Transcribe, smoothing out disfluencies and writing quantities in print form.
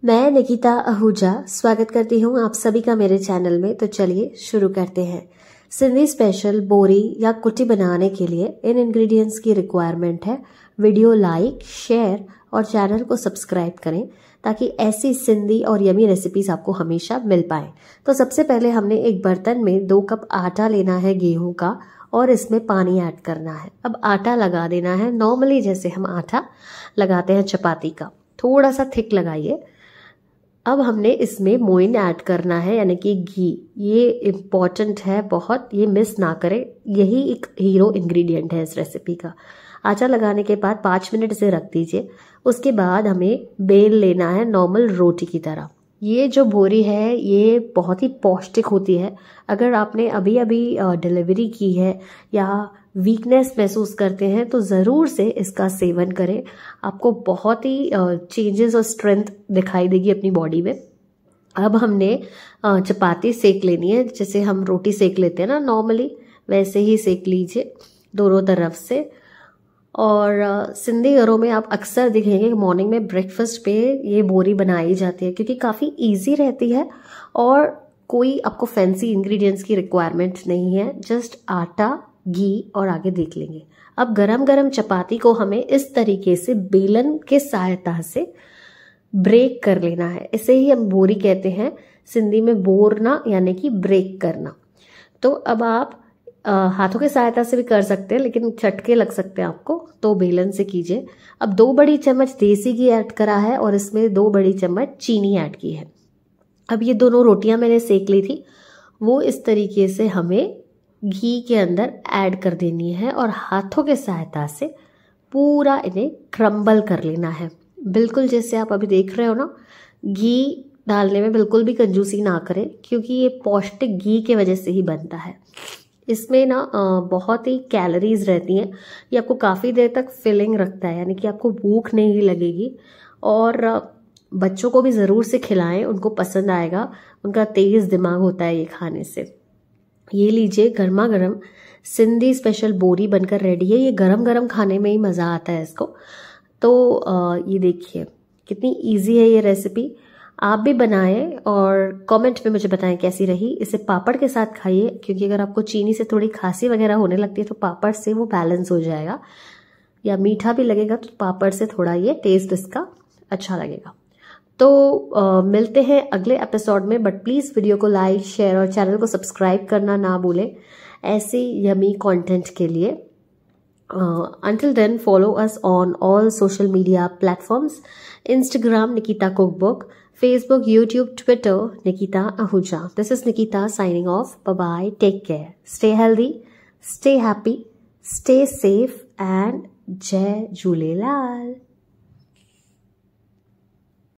मैं निकिता आहूजा स्वागत करती हूँ आप सभी का मेरे चैनल में। तो चलिए शुरू करते हैं। सिंधी स्पेशल बोरी या कुटी बनाने के लिए इन इंग्रेडिएंट्स की रिक्वायरमेंट है। वीडियो लाइक, शेयर और चैनल को सब्सक्राइब करें ताकि ऐसी सिंधी और यमी रेसिपीज आपको हमेशा मिल पाए। तो सबसे पहले हमने एक बर्तन में 2 कप आटा लेना है गेहूं का और इसमें पानी ऐड करना है। अब आटा लगा देना है नॉर्मली जैसे हम आटा लगाते हैं चपाती का, थोड़ा सा थिक लगाइए। अब हमने इसमें मोइन ऐड करना है यानी कि घी। ये इम्पॉर्टेंट है बहुत, ये मिस ना करें, यही एक हीरो इंग्रेडिएंट है इस रेसिपी का। आटा लगाने के बाद 5 मिनट इसे रख दीजिए। उसके बाद हमें बेल लेना है नॉर्मल रोटी की तरह। ये जो बोरी है ये बहुत ही पौष्टिक होती है। अगर आपने अभी अभी डिलीवरी की है या वीकनेस महसूस करते हैं तो ज़रूर से इसका सेवन करें। आपको बहुत ही चेंजेस और स्ट्रेंथ दिखाई देगी अपनी बॉडी में। अब हमने चपाती सेक लेनी है, जैसे हम रोटी सेक लेते हैं ना नॉर्मली, वैसे ही सेक लीजिए दोनों तरफ से। और सिंधी घरों में आप अक्सर दिखेंगे कि मॉर्निंग में ब्रेकफास्ट पे ये बोरी बनाई जाती है क्योंकि काफ़ी इजी रहती है और कोई आपको फैंसी इंग्रेडिएंट्स की रिक्वायरमेंट नहीं है। जस्ट आटा, घी और आगे देख लेंगे। अब गरम गरम चपाती को हमें इस तरीके से बेलन के सहायता से ब्रेक कर लेना है। इसे ही हम बोरी कहते हैं, सिंधी में बोरना यानी कि ब्रेक करना। तो अब आप हाथों की सहायता से भी कर सकते हैं लेकिन झटके लग सकते हैं आपको, तो बेलन से कीजिए। अब 2 बड़ी चम्मच देसी घी ऐड करा है और इसमें 2 बड़ी चम्मच चीनी ऐड की है। अब ये दोनों रोटियां मैंने सेक ली थी, वो इस तरीके से हमें घी के अंदर ऐड कर देनी है और हाथों के सहायता से पूरा इन्हें क्रम्बल कर लेना है। बिल्कुल जैसे आप अभी देख रहे हो ना, घी डालने में बिल्कुल भी कंजूसी ना करें क्योंकि ये पौष्टिक घी के वजह से ही बनता है। इसमें ना बहुत ही कैलोरीज रहती हैं। ये आपको काफ़ी देर तक फिलिंग रखता है यानी कि आपको भूख नहीं लगेगी। और बच्चों को भी ज़रूर से खिलाएं, उनको पसंद आएगा, उनका तेज़ दिमाग होता है ये खाने से। ये लीजिए, गर्मा गर्म सिंधी स्पेशल बोरी बनकर रेडी है। ये गरम गरम खाने में ही मज़ा आता है इसको। तो ये देखिए कितनी इजी है ये रेसिपी। आप भी बनाएं और कमेंट में मुझे बताएं कैसी रही। इसे पापड़ के साथ खाइए क्योंकि अगर आपको चीनी से थोड़ी खांसी वगैरह होने लगती है तो पापड़ से वो बैलेंस हो जाएगा, या मीठा भी लगेगा तो पापड़ से थोड़ा ये टेस्ट इसका अच्छा लगेगा। तो मिलते हैं अगले एपिसोड में, बट प्लीज़ वीडियो को लाइक, शेयर और चैनल को सब्सक्राइब करना ना भूलें ऐसे यमी कंटेंट के लिए। Until then, follow us on all social media platforms: Instagram Nikita Cookbook, Facebook, YouTube, Twitter Nikita Ahuja. This is Nikita signing off. Bye bye. Take care. Stay healthy, stay happy, stay safe, and Jai Jhulelal.